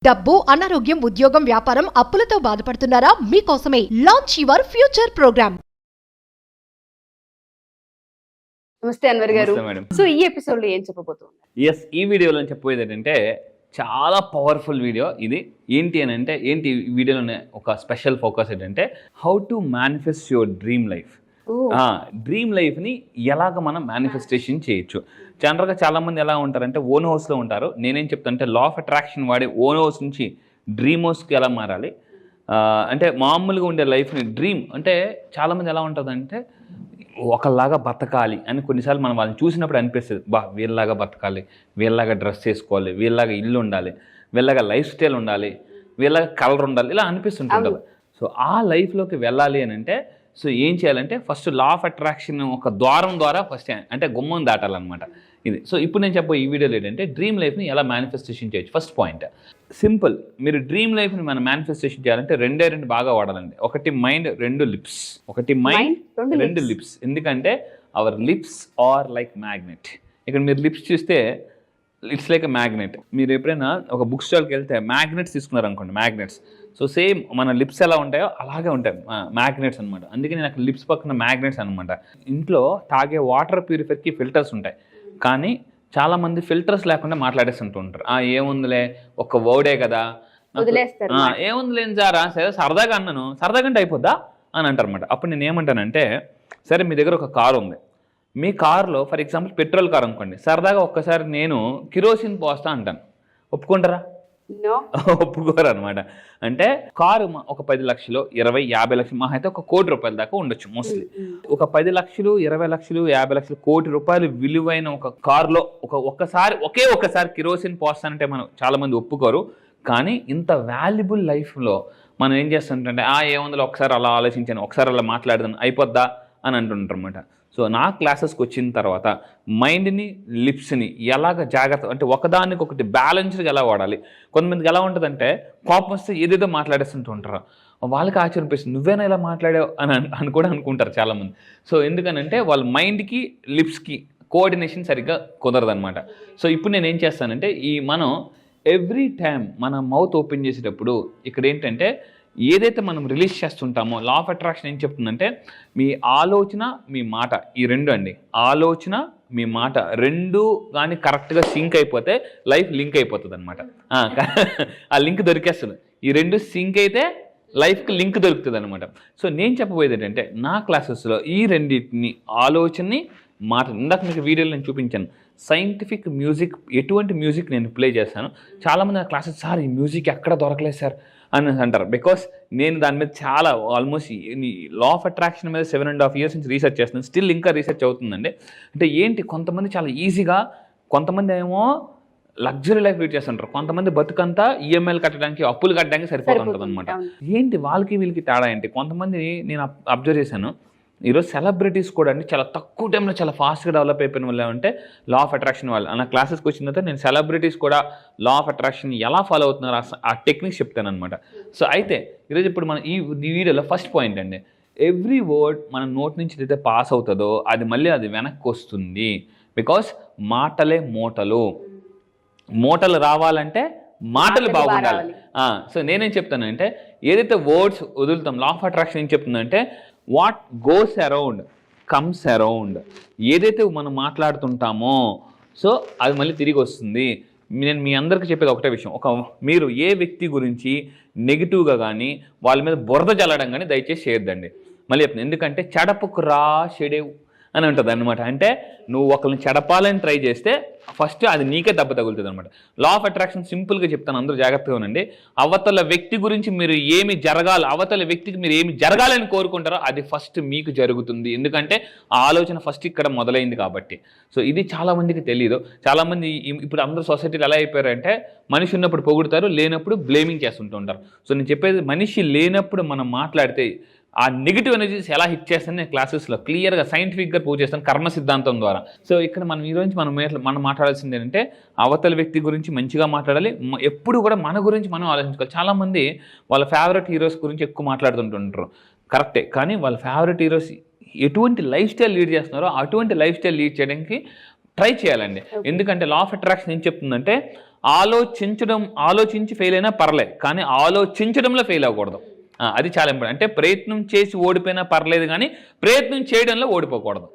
డబ్బు, అనారోగ్యం, ఉద్యోగం, వ్యాపారం, అప్పులతో బాధపడుతున్నారా? మీకోసమే లాంచ్ యువర్ ఫ్యూచర్ ప్రోగ్రామ్. నమస్తే అన్వర్ గారు. నమస్తే మేడం. సో ఈ ఎపిసోడ్ లో ఏం చెప్పబోతున్నారు? ఎస్, ఈ వీడియోలో చెప్పేది ఏంటంటే చాలా పవర్ఫుల్ వీడియో ఇది. ఏంటి ఈ వీడియోలోనే ఒక స్పెషల్ ఫోకస్ ఏంటంటే how to manifest your dream life. Dream లైఫ్ని ఎలాగ మనం మేనిఫెస్టేషన్ చేయొచ్చు. జనరల్గా చాలామంది ఎలా ఉంటారంటే ఓన్ హౌస్లో ఉంటారు. నేనేం చెప్తానంటే లా ఆఫ్ అట్రాక్షన్ వాడి ఓన్ హౌస్ నుంచి డ్రీమ్ హౌస్కి ఎలా మారాలి అంటే మామూలుగా ఉండే లైఫ్ని డ్రీమ్ అంటే చాలామంది ఎలా ఉంటుందంటే ఒకలాగా బతకాలి అని కొన్నిసార్లు మనం వాళ్ళని చూసినప్పుడు అనిపిస్తుంది, వీళ్ళలాగా బతకాలి, వీళ్ళలాగా డ్రెస్ చేసుకోవాలి, వీళ్ళలాగా ఇల్లు ఉండాలి, వీళ్ళలాగా లైఫ్ స్టైల్ ఉండాలి, వీళ్ళలాగా కలర్ ఉండాలి, ఇలా అనిపిస్తుంటుంది. సో ఆ లైఫ్లోకి వెళ్ళాలి అని అంటే సో ఏం చేయాలంటే ఫస్ట్ లా ఆఫ్ అట్రాక్షన్ ఒక ద్వారం ద్వారా ఫస్ట్ అంటే గుమ్మం దాటాలన్నమాట ఇది. సో ఇప్పుడు నేను చెప్పే ఈ వీడియోలో ఏంటంటే డ్రీమ్ లైఫ్ని ఎలా మేనిఫెస్టేషన్ చేయొచ్చు. ఫస్ట్ పాయింట్ సింపుల్, మీరు డ్రీమ్ లైఫ్ని మనం మేనిఫెస్టేషన్ చేయాలంటే రెండు బాగా వాడాలండి. ఒకటి మైండ్, రెండు లిప్స్. ఒకటి మైండ్, రెండు లిప్స్. ఎందుకంటే our lips are like magnet. ఇక్కడ మీరు లిప్స్ చూస్తే ఇట్స్ లైక్ ఎ మ్యాగ్నెట్. మీరు ఎప్పుడైనా ఒక బుక్ స్టాల్కి వెళ్తే మ్యాగ్నెట్స్ తీసుకున్నారు అనుకోండి, మ్యాగ్నెట్స్. సో సేమ్ మన లిప్స్ ఎలా ఉంటాయో అలాగే ఉంటాయి మ్యాగ్నెట్స్ అనమాట. అందుకే నేను అక్కడ లిప్స్ పక్కన మ్యాగ్నెట్స్ అనమాట. ఇంట్లో తాగే వాటర్ ప్యూరిఫైర్కి ఫిల్టర్స్ ఉంటాయి, కానీ చాలామంది ఫిల్టర్స్ లేకుండా మాట్లాడేస్తుంటూ ఉంటారు. ఏముందిలే ఒక వర్డే కదా, ఏముందిలే జారా, సరే సరదాగా అన్నాను, సరదాగా అంటే అయిపోద్దా అని అంటారు అనమాట. అప్పుడు నేను ఏమంటానంటే సరే మీ దగ్గర ఒక కారు ఉంది, మీ కారులో ఫర్ ఎగ్జాంపుల్ పెట్రోల్ కార్ అనుకోండి, సరదాగా ఒక్కసారి నేను కిరోసిన్ పోస్తా అంటాను, ఒప్పుకుంటారా? ఒప్పుకోరు అనమాట. అంటే కారు ఒక 10 లక్షలు, 20, 50 లక్షలు, మా అయితే ఒక 1 కోటి రూపాయల దాకా ఉండొచ్చు మోస్ట్లీ. ఒక 10 లక్షలు, 20 లక్షలు, 50 లక్షలు, 1 కోటి రూపాయలు విలువైన ఒక కారులో ఒకే ఒక్కసారి కిరోసిన్ పోస్తానంటే మనం చాలా మంది ఒప్పుకోరు. కానీ ఇంత వాల్యుబుల్ లైఫ్లో మనం ఏం చేస్తుంటే ఏముందో ఒకసారి అలా ఆలోచించాను, ఒకసారి అలా మాట్లాడదాను, అయిపోద్దా అని అంటుంటారు అనమాట. సో నా క్లాసెస్కి వచ్చిన తర్వాత మైండ్ని, లిప్స్ని ఎలాగ జాగ్రత్త అంటే ఒకదానికి ఒకటి బ్యాలెన్స్డ్గా ఎలా వాడాలి. కొంతమందికి ఎలా ఉంటుందంటే కోపం వస్తే ఏదేదో మాట్లాడేస్తుంటూ ఉంటారు. వాళ్ళకి ఆశ్చర్యనిపిస్తుంది, నువ్వేనా ఇలా మాట్లాడావు అని కూడా అనుకుంటారు చాలామంది. సో ఎందుకనంటే వాళ్ళ మైండ్కి, లిప్స్కి కోఆర్డినేషన్ సరిగ్గా కుదరదనమాట. సో ఇప్పుడు నేను ఏం చేస్తానంటే మనం ఎవ్రీ టైం మన మౌత్ ఓపెన్ చేసేటప్పుడు ఇక్కడ ఏంటంటే ఏదైతే మనం రిలీజ్ చేస్తుంటామో లా ఆఫ్ అట్రాక్షన్ ఏం చెప్తుందంటే మీ ఆలోచన, మీ మాట, ఈ రెండు అండి. ఆలోచన, మీ మాట రెండు కానీ కరెక్ట్గా సింక్ అయిపోతే లైఫ్ లింక్ అయిపోతుంది అనమాట. ఆ లింక్ దొరికేస్తుంది. ఈ రెండు సింక్ అయితే లైఫ్కి లింక్ దొరుకుతుంది అనమాట. సో నేను చెప్పబోయేది ఏంటంటే నా క్లాసెస్లో ఈ రెండింటిని, ఆలోచనని, మాట, ఇందాక మీకు వీడియోలో నేను చూపించాను సైంటిఫిక్ మ్యూజిక్, ఎటువంటి మ్యూజిక్ నేను ప్లే చేస్తాను. చాలామంది నా క్లాసెస్ సార్ ఈ మ్యూజిక్ ఎక్కడ దొరకలేదు సార్ అని అంటారు. బికాస్ నేను దాని మీద చాలా ఆల్మోస్ట్ లా ఆఫ్ అట్రాక్షన్ మీద 7.5 years నుంచి రీసెర్చ్ చేస్తున్నాను. స్టిల్ ఇంకా రీసెర్చ్ అవుతుందండి. అంటే ఏంటి, కొంతమంది చాలా ఈజీగా, కొంతమంది ఏమో లగ్జరీ లైఫ్ లీడ్ చేస్తుంటారు, కొంతమంది బతుకంతా ఈఎంఐలు కట్టడానికి, అప్పులు కట్టడానికి సరిపోతుంటుంది అనమాట. ఏంటి వాళ్ళకి వీళ్ళకి తేడా ఏంటి? కొంతమంది నేను అబ్జర్వ్ చేశాను, ఈరోజు సెలబ్రిటీస్ కూడా అండి చాలా తక్కువ టైంలో చాలా ఫాస్ట్గా డెవలప్ అయిపోయిన వాళ్ళు ఏమంటే లా ఆఫ్ అట్రాక్షన్ వాళ్ళు. నా క్లాసెస్కి వచ్చిన తర్వాత నేను సెలబ్రిటీస్ కూడా లా ఆఫ్ అట్రాక్షన్ ఎలా ఫాలో అవుతున్నారు ఆ టెక్నిక్స్ చెప్తాను అనమాట. సో అయితే ఈరోజు ఇప్పుడు మనం ఈ వీడియోలో ఫస్ట్ పాయింట్ అండి, ఎవ్రీ వర్డ్ మన నోట్ నుంచి ఏదైతే పాస్ అవుతుందో అది మళ్ళీ అది వెనక్కి వస్తుంది. బికాస్ మాటలే మూటలు రావాలంటే మాటలు బాగుండాలి. సో నేనేం చెప్తానంటే ఏదైతే వర్డ్స్ వదులుతాం, లా ఆఫ్ అట్రాక్షన్ ఏం చెప్తుందంటే what goes around comes around. ఏదైతే మనం మాట్లాడుతుంటామో సో అది మళ్ళీ తిరిగి వస్తుంది. నేను మీ అందరికీ చెప్పేది ఒకటే విషయం, మీరు ఏ వ్యక్తి గురించి నెగిటివ్గా కానీ వాళ్ళ మీద బురద జల్లడం కానీ దయచేసి చేయొద్దండి. మళ్ళీ చెప్తాను, ఎందుకంటే చెడపుకు రా చెడేవు అని ఉంటుంది అనమాట. అంటే నువ్వు ఒకరిని చెడపాలని ట్రై చేస్తే ఫస్ట్ అది నీకే దెబ్బ తగులుతుంది అనమాట. లా ఆఫ్ అట్రాక్షన్ సింపుల్గా చెప్తాను, అందరూ జాగ్రత్తగా ఉండండి. అవతల వ్యక్తి గురించి మీరు ఏమి జరగాలి, అవతల వ్యక్తికి మీరు ఏమి జరగాలని కోరుకుంటారో అది ఫస్ట్ మీకు జరుగుతుంది. ఎందుకంటే ఆ ఆలోచన ఫస్ట్ ఇక్కడ మొదలైంది కాబట్టి. సో ఇది చాలామందికి తెలియదు. చాలామంది ఇప్పుడు అందరూ సొసైటీలో ఎలా అయిపోయారంటే మనిషి ఉన్నప్పుడు పొగుడుతారు, లేనప్పుడు బ్లేమింగ్ చేస్తుంటూ ఉంటారు. సో నేను చెప్పేది, మనిషి లేనప్పుడు మనం మాట్లాడితే ఆ నెగిటివ్ ఎనర్జీస్ ఎలా హిట్ చేస్తాను నేను క్లాసెస్లో క్లియర్గా సైంటిఫిక్గా ప్రూవ్ చేస్తాను కర్మ సిద్ధాంతం ద్వారా. సో ఇక్కడ మనం ఈరోజు మనం మాట్లాడాల్సింది ఏంటంటే అవతల వ్యక్తి గురించి మంచిగా మాట్లాడాలి. ఎప్పుడు కూడా మన గురించి మనం ఆలోచించుకోవాలి. చాలామంది వాళ్ళ ఫేవరెట్ హీరోస్ గురించి ఎక్కువ మాట్లాడుతుంటుంటారు, కరెక్టే. కానీ వాళ్ళ ఫేవరెట్ హీరోస్ ఎటువంటి లైఫ్ స్టైల్ లీడ్ చేస్తున్నారో అటువంటి లైఫ్ స్టైల్ లీడ్ చేయడానికి ట్రై చేయాలండి. ఎందుకంటే లా ఆఫ్ అట్రాక్షన్ ఏం చెప్తుందంటే ఆలోచించి ఫెయిల్ అయినా పర్లే, కానీ ఆలోచించడంలో ఫెయిల్ అవ్వకూడదు. అది చాలా ఇంపార్టెంట్. అంటే ప్రయత్నం చేసి ఓడిపోయినా పర్లేదు, కానీ ప్రయత్నం చేయడంలో ఓడిపోకూడదు.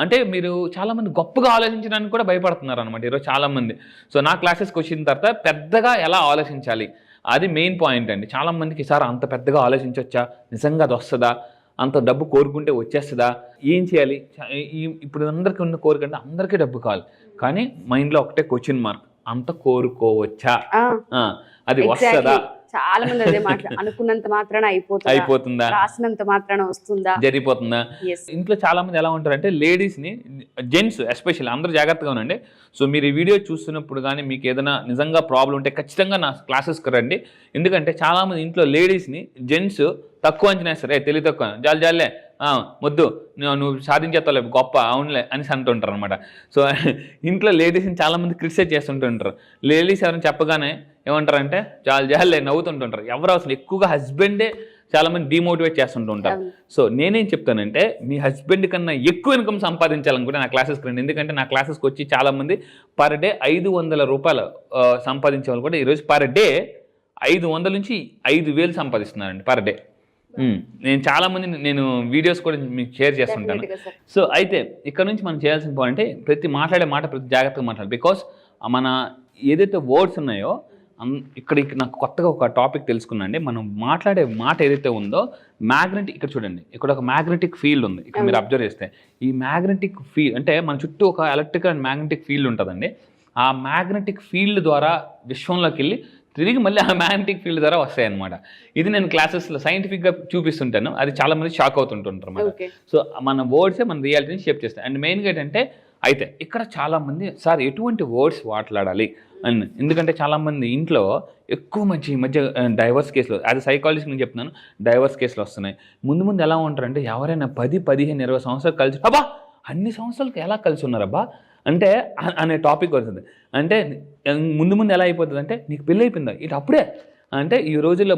అంటే మీరు చాలామంది గొప్పగా ఆలోచించడానికి కూడా భయపడుతున్నారు అనమాట ఈరోజు చాలామంది. సో నా క్లాసెస్కి వచ్చిన తర్వాత పెద్దగా ఎలా ఆలోచించాలి అది మెయిన్ పాయింట్ అండి. చాలామందికి సార్ అంత పెద్దగా ఆలోచించవచ్చా, నిజంగా అది వస్తుందా, అంత డబ్బు కోరుకుంటే వచ్చేస్తుందా, ఏం చేయాలి? ఇప్పుడు అందరికీ ఉన్న కోరిక అంటే అందరికీ డబ్బు కావాలి, కానీ మైండ్లో ఒకటే క్వశ్చన్ మార్క్, అంత కోరుకోవచ్చా, అది వస్తుందా? చాలా మంది అదే అనుకున్నంత మాత్రాన అయిపోతుందా, రాసినంత మాత్రాన వస్తుందా, జరిగిపోతుందా? ఇంట్లో చాలా మంది ఎలా ఉంటారంటే లేడీస్ ని, జెంట్స్ ఎస్పెషల్లీ అందరూ జాగ్రత్తగా ఉండండి. సో మీరు ఈ వీడియో చూస్తున్నప్పుడు కానీ మీకు ఏదైనా నిజంగా ప్రాబ్లం ఉంటే ఖచ్చితంగా నా క్లాసెస్కి రండి. ఎందుకంటే చాలా మంది ఇంట్లో లేడీస్ ని జెంట్స్ తక్కువ అంచనా వేస్తారు. తెలివి తక్కువ, జాలే మొద్దు, నువ్వు సాధించేస్తావు గొప్ప, అవునులే అని అంటుంటారు అనమాట. సో ఇంట్లో లేడీస్ని చాలామంది క్రిటిసైజ్ చేస్తుంటుంటారు. లేడీస్ ఎవరైనా చెప్పగానే ఏమంటారంటే జాలే నవ్వుతుంటుంటారు. ఎవరు అసలు ఎక్కువగా హస్బెండే చాలామంది డిమోటివేట్ చేస్తుంటుంటారు. సో నేనేం చెప్తానంటే మీ హస్బెండ్ కన్నా ఎక్కువ ఇన్కమ్ సంపాదించాలనుకుంటే నా క్లాసెస్కి రండి. ఎందుకంటే నా క్లాసెస్కి వచ్చి చాలామంది పర్ డే 500 రూపాయలు సంపాదించే వాళ్ళు కూడా ఈరోజు పర్ డే 500 నుంచి 5,000 సంపాదిస్తున్నారండి పర్ డే. నేను చాలామంది నేను వీడియోస్ కూడా మీకు షేర్ చేస్తుంటాను. సో అయితే ఇక్కడ నుంచి మనం చేయాల్సిన పాయింట్ అంటే ప్రతి మాట్లాడే మాట ప్రతి జాగ్రత్తగా మాట్లాడాలి. బికాస్ మన ఏదైతే వర్డ్స్ ఉన్నాయో ఇక్కడ నాకు కొత్తగా ఒక టాపిక్ తెలుసుకున్నాండి. మనం మాట్లాడే మాట ఏదైతే ఉందో మ్యాగ్నెటిక్, ఇక్కడ చూడండి ఇక్కడ ఒక మ్యాగ్నెటిక్ ఫీల్డ్ ఉంది. ఇక్కడ మీరు అబ్జర్వ్ చేస్తే ఈ మ్యాగ్నెటిక్ ఫీల్డ్ అంటే మన చుట్టూ ఒక ఎలక్ట్రికల్ అండ్ మ్యాగ్నెటిక్ ఫీల్డ్ ఉంటుందండి. ఆ మ్యాగ్నెటిక్ ఫీల్డ్ ద్వారా విశ్వంలోకి వెళ్ళి తిరిగి మళ్ళీ ఆ మ్యాగ్నెటిక్ ఫీల్డ్ ద్వారా వస్తాయి అనమాట. ఇది నేను క్లాసెస్లో సైంటిఫిక్గా చూపిస్తుంటాను. అది చాలా మంది షాక్ అవుతుంటుంటారు అన్నమాట. సో మన వర్డ్సే మన రియాలిటీని షేప్ చేస్తాయి. అండ్ మెయిన్గా ఏంటంటే అయితే ఇక్కడ చాలామంది సార్ ఎటువంటి వర్డ్స్ మాట్లాడాలి అని, ఎందుకంటే చాలామంది ఇంట్లో ఎక్కువ ఈ మధ్య డైవర్స్ కేసులు, అది సైకాలజిస్ట్ నేను చెప్తున్నాను, డైవర్స్ కేసులు వస్తున్నాయి. ముందు ఎలా ఉంటారంటే ఎవరైనా 10, 15, 20 సంవత్సరాలు కలిసి అబ్బా అన్ని సంవత్సరాలకి ఎలా కలిసి ఉన్నారబ్బా అంటే అనే టాపిక్ వస్తుంది. అంటే ముందు ఎలా అయిపోతుంది అంటే నీకు పెళ్ళి అయిపోయిందా ఇటు అప్పుడే అంటే ఈ రోజుల్లో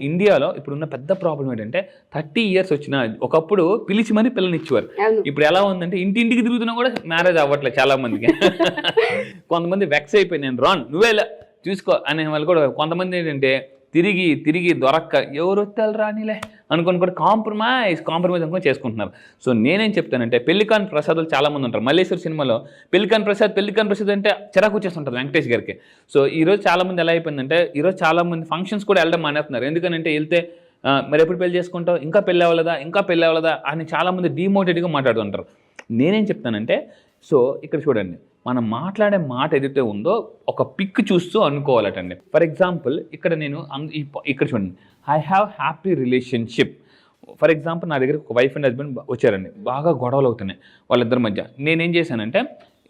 ఇండియాలో ఇప్పుడున్న పెద్ద ప్రాబ్లం ఏంటంటే 30 years వచ్చినా ఒకప్పుడు పిలిచి మరీ పిల్లని ఇచ్చేవారు. ఇప్పుడు ఎలా ఉందంటే ఇంటింటికి తిరుగుతున్నా కూడా మ్యారేజ్ అవ్వట్లేదు చాలా మందికి. కొంతమంది వెక్స్ అయిపోయి నేను రాను నువ్వే చూసుకో అనే వాళ్ళు కూడా, కొంతమంది ఏంటంటే తిరిగి దొరక్క ఎవరు వస్తారు రానిలే అనుకొని కూడా కాంప్రమైజ్ అనుకొని చేసుకుంటున్నారు. సో నేనేం చెప్తానంటే పెళ్లికాన్ ప్రసాదులు చాలామంది ఉంటారు. మల్లేశ్వర్ సినిమాలో పెళ్లికాన్ ప్రసాద్ అంటే చిరాకు వచ్చేస్తుంటారు వెంకటేష్ గారికి. సో ఈరోజు చాలామంది ఎలా అయిపోయిందంటే ఈరోజు చాలామంది ఫంక్షన్స్ కూడా వెళ్ళడం మానేస్తున్నారు. ఎందుకంటే వెళ్తే మరి ఎప్పుడు పెళ్లి చేసుకుంటావు, ఇంకా పెళ్ళి అవ్వలేదా అని చాలామంది డిమోటివేట్గా మాట్లాడుతుంటారు. నేనేం చెప్తానంటే సో ఇక్కడ చూడండి మనం మాట్లాడే మాట ఏదైతే ఉందో ఒక పిక్ చూస్తూ అనుకోవాలటండి. ఫర్ ఎగ్జాంపుల్ ఇక్కడ నేను ఇక్కడ చూడండి I have happy relationship. For example నా దగ్గర ఒక వైఫ్ అండ్ హస్బెండ్ వచ్చారండి, బాగా గొడవలు అవుతున్నాయి వాళ్ళిద్దరి మధ్య. నేనేం చేశానంటే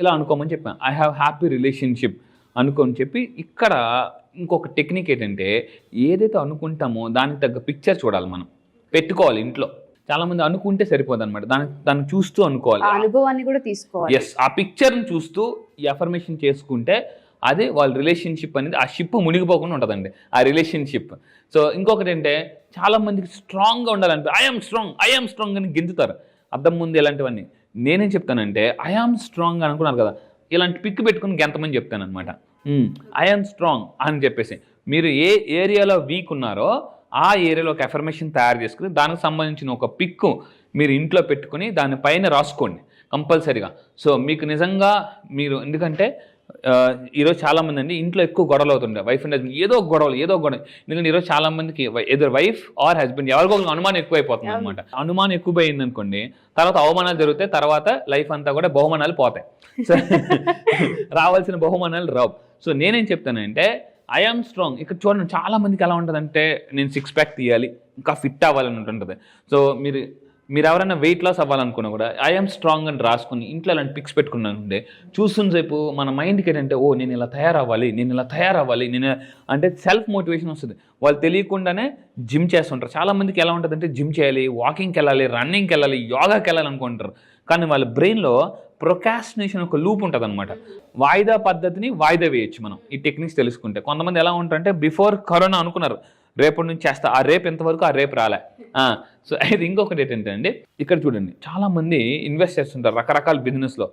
ఇలా అనుకోమని చెప్పాను, ఐ హ్యావ్ హ్యాపీ రిలేషన్షిప్ అనుకోని చెప్పి. ఇక్కడ ఇంకొక టెక్నిక్ ఏంటంటే ఏదైతే అనుకుంటామో దానికి తగ్గ పిక్చర్ చూడాలి, మనం పెట్టుకోవాలి ఇంట్లో. చాలా మంది అనుకుంటే సరిపోదు అనమాట, దాన్ని చూస్తూ అనుకోవాలి, అనుభవాన్ని కూడా తీసుకోవాలి. ఎస్, ఆ పిక్చర్ని చూస్తూ ఈ అఫర్మేషన్ చేసుకుంటే అదే వాళ్ళ రిలేషన్షిప్ అనేది ఆ షిప్ మునిగిపోకుండా ఉంటుందండి ఆ రిలేషన్షిప్. సో ఇంకొకటి ఏంటంటే చాలా మందికి స్ట్రాంగ్గా ఉండాలంటే ఐఎమ్ స్ట్రాంగ్ అని గెంతుతారు అద్దం ముందు ఇలాంటివన్నీ. నేనేం చెప్తానంటే ఐఆమ్ స్ట్రాంగ్ అనుకున్నారు కదా, ఇలాంటి పిక్ పెట్టుకుని గెంతమని చెప్తాను అనమాట. ఐఆమ్ స్ట్రాంగ్ అని చెప్పేసి మీరు ఏ ఏరియాలో వీక్ ఉన్నారో ఆ ఏరియాలో ఒక అఫర్మేషన్ తయారు చేసుకుని దానికి సంబంధించిన ఒక పిక్ మీరు ఇంట్లో పెట్టుకుని దానిపైన రాసుకోండి కంపల్సరీగా. సో మీకు నిజంగా మీరు, ఎందుకంటే ఈరోజు చాలామంది అండి ఇంట్లో ఎక్కువ గొడవలు అవుతుండే వైఫ్ అండ్ హస్బెండ్, ఏదో గొడవ. ఎందుకంటే ఈరోజు చాలా మందికి ఎదురు వైఫ్ ఆర్ హస్బెండ్ ఎవరికో అనుమానం ఎక్కువైపోతుంది అనమాట. అనుమానం ఎక్కువైంది అనుకోండి, తర్వాత అవమానాలు జరుగుతాయి, తర్వాత లైఫ్ అంతా కూడా బహుమానాలు పోతాయి. సో రావాల్సిన బహుమానాలు రావు. సో నేనేం చెప్తానంటే ఐఆమ్ స్ట్రాంగ్. ఇక్కడ చూడండి చాలా మందికి ఎలా ఉంటుందంటే నేను 6 pack తీయాలి, ఇంకా ఫిట్ అవ్వాలని ఉంటుంటుంది. సో మీరు ఎవరైనా వెయిట్ లాస్ అవ్వాలనుకున్నా కూడా ఐఆమ్ స్ట్రాంగ్ అని రాసుకుని ఇంట్లో అలాంటి పిక్స్ పెట్టుకున్నానంటే చూస్తున్న సేపు మన మైండ్కి ఏంటంటే ఓ నేను ఇలా తయారవ్వాలి నేను అంటే సెల్ఫ్ మోటివేషన్ వస్తుంది. వాళ్ళు తెలియకుండానే జిమ్ చేస్తుంటారు. చాలా మందికి ఎలా ఉంటుందంటే జిమ్ చేయాలి, వాకింగ్కి వెళ్ళాలి, రన్నింగ్కి వెళ్ళాలి, యోగాకి వెళ్ళాలి అనుకుంటారు. కానీ వాళ్ళ బ్రెయిన్లో ప్రొకాస్టినేషన్ ఒక లూప్ ఉంటుంది అనమాట. వాయిదా పద్ధతిని వాయిదా వేయచ్చు మనం ఈ టెక్నిక్స్ తెలుసుకుంటే. కొంతమంది ఎలా ఉంటారంటే బిఫోర్ కరోనా అనుకున్నారు రేపటి నుంచి చేస్తా, ఆ రేపు ఎంతవరకు ఆ రేపు రాలే. సో అయితే ఇంకొకటి ఏంటంటే అండి ఇక్కడ చూడండి చాలా మంది ఇన్వెస్ట్ చేస్తుంటారు రకరకాల బిజినెస్లో.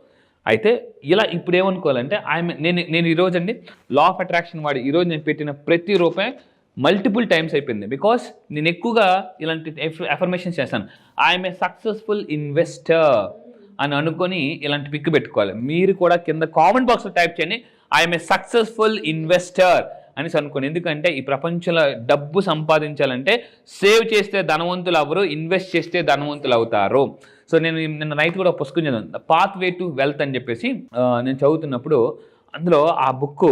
అయితే ఇలా ఇప్పుడు ఏమనుకోవాలంటే నేను ఈరోజు అండి లా ఆఫ్ అట్రాక్షన్ వాడి ఈరోజు నేను పెట్టిన ప్రతి రూపాయి మల్టిపుల్ టైమ్స్ అయిపోయింది. బికాస్ నేను ఎక్కువగా ఇలాంటి అఫర్మేషన్స్ చేస్తాను. ఐఎమ్ ఏ సక్సెస్ఫుల్ ఇన్వెస్టర్ అని అనుకొని ఇలాంటి పిక్ పెట్టుకోవాలి. మీరు కూడా కింద కామెంట్ బాక్స్లో టైప్ చేయండి ఐఎమ్ ఏ సక్సెస్ఫుల్ ఇన్వెస్టర్ అనేసి అనుకోండి. ఎందుకంటే ఈ ప్రపంచంలో డబ్బు సంపాదించాలంటే సేవ్ చేస్తే ధనవంతులు అవ్వరు, ఇన్వెస్ట్ చేస్తే ధనవంతులు అవుతారు. సో నేను నిన్న నైట్ కూడా పుస్తకం చదివాను, the path way to wealth అని చెప్పేసి. నేను చదువుతున్నప్పుడు అందులో ఆ బుక్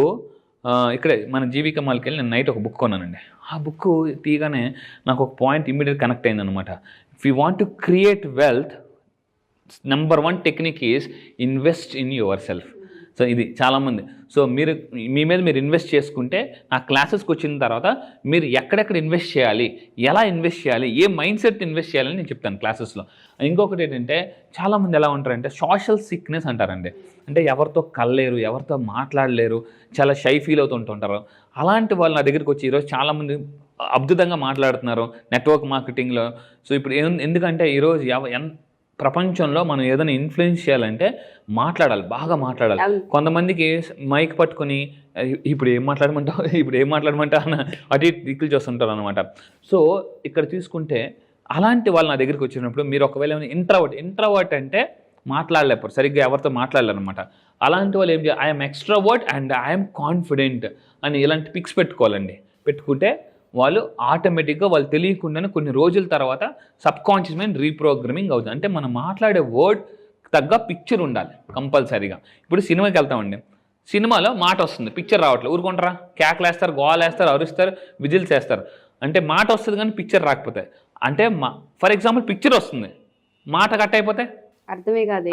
ఇక్కడే మన జీవిక మాల్కి వెళ్ళి నేను నైట్ ఒక బుక్ కొన్నానండి. ఆ బుక్ తీయగానే నాకు ఒక పాయింట్ ఇమ్మీడియట్ కనెక్ట్ అయిందనమాట. If you want to create wealth, number 1 technique is invest in your self. So ఇది చాలామంది, సో మీరు మీ మీద మీరు ఇన్వెస్ట్ చేసుకుంటే నా క్లాసెస్కి వచ్చిన తర్వాత మీరు ఎక్కడెక్కడ ఇన్వెస్ట్ చేయాలి, ఎలా ఇన్వెస్ట్ చేయాలి, ఏ మైండ్ సెట్ ఇన్వెస్ట్ చేయాలని నేను చెప్తాను క్లాసెస్లో. ఇంకొకటి ఏంటంటే చాలామంది ఎలా ఉంటారంటే సోషల్ సిక్నెస్ అంటారండి. అంటే ఎవరితో కలలేరు, ఎవరితో మాట్లాడలేరు, చాలా షై ఫీల్ అవుతుంటుంటారు. అలాంటి వాళ్ళు నా దగ్గరికి వచ్చి ఈరోజు చాలామంది అద్భుతంగా మాట్లాడుతున్నారు నెట్వర్క్ మార్కెటింగ్లో. సో ఇప్పుడు ఎందుకంటే ఈరోజు ప్రపంచంలో మనం ఏదైనా ఇన్ఫ్లుయెన్స్ చేయాలంటే మాట్లాడాలి, బాగా మాట్లాడాలి. కొంతమందికి మైక్ పట్టుకొని ఇప్పుడు ఏం మాట్లాడమంటావు అన్న అటు దిక్కులు చేస్తుంటారు అనమాట. సో ఇక్కడ తీసుకుంటే అలాంటి వాళ్ళు నా దగ్గరికి వచ్చినప్పుడు మీరు ఒకవేళ ఇంట్రావర్ట్ అంటే మాట్లాడలేకపోరు, సరిగ్గా ఎవరితో మాట్లాడలేరు అనమాట. అలాంటి వాళ్ళు ఏం చేయాలి, I'm extrovert and I'm confident అని ఇలాంటి పిక్స్ పెట్టుకోవాలండి. పెట్టుకుంటే వాళ్ళు ఆటోమేటిక్గా వాళ్ళు తెలియకుండానే కొన్ని రోజుల తర్వాత సబ్కాన్షియస్ మైండ్ రీప్రోగ్రామింగ్ అవుతుంది. అంటే మనం మాట్లాడే వర్డ్ తగ్గ పిక్చర్ ఉండాలి కంపల్సరీగా. ఇప్పుడు సినిమాకి వెళ్తామండి, సినిమాలో మాట వస్తుంది, పిక్చర్ రావట్లేదు, ఊరుకుంటారా, కేకలేస్తారు, గోలేస్తారు, అరుస్తారు, విజిల్స్ వేస్తారు. అంటే మాట వస్తుంది కానీ పిక్చర్ రాకపోతే, అంటే ఫర్ ఎగ్జాంపుల్ పిక్చర్ వస్తుంది, మాట కట్ అయిపోతే అర్థమే కాదు.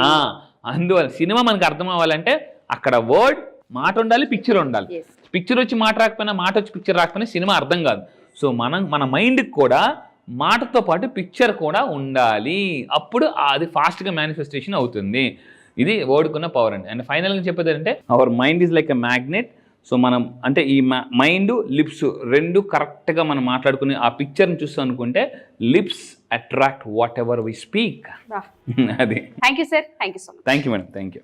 అందువల్ల సినిమా మనకు అర్థం అవ్వాలంటే అక్కడ వర్డ్ మాట ఉండాలి, పిక్చర్ ఉండాలి. పిక్చర్ వచ్చి మాట రాకపోయినా, మాట వచ్చి పిక్చర్ రాకపోయినా సినిమా అర్థం కాదు. సో మన మైండ్కి కూడా మాటతో పాటు పిక్చర్ కూడా ఉండాలి, అప్పుడు అది ఫాస్ట్గా మేనిఫెస్టేషన్ అవుతుంది. ఇది వర్డ్కున్న పవర్ అండి. అండ్ ఫైనల్గా చెప్పేది ఏంటంటే our mind is like a magnet. So మనం అంటే ఈ మైండ్ లిప్స్ రెండు కరెక్ట్గా మనం మాట్లాడుకుని ఆ పిక్చర్ని చూస్తాం అనుకుంటే lips attract whatever we speak. అది. Thank you sir. Thank you so much. Thank you madam. Thank you.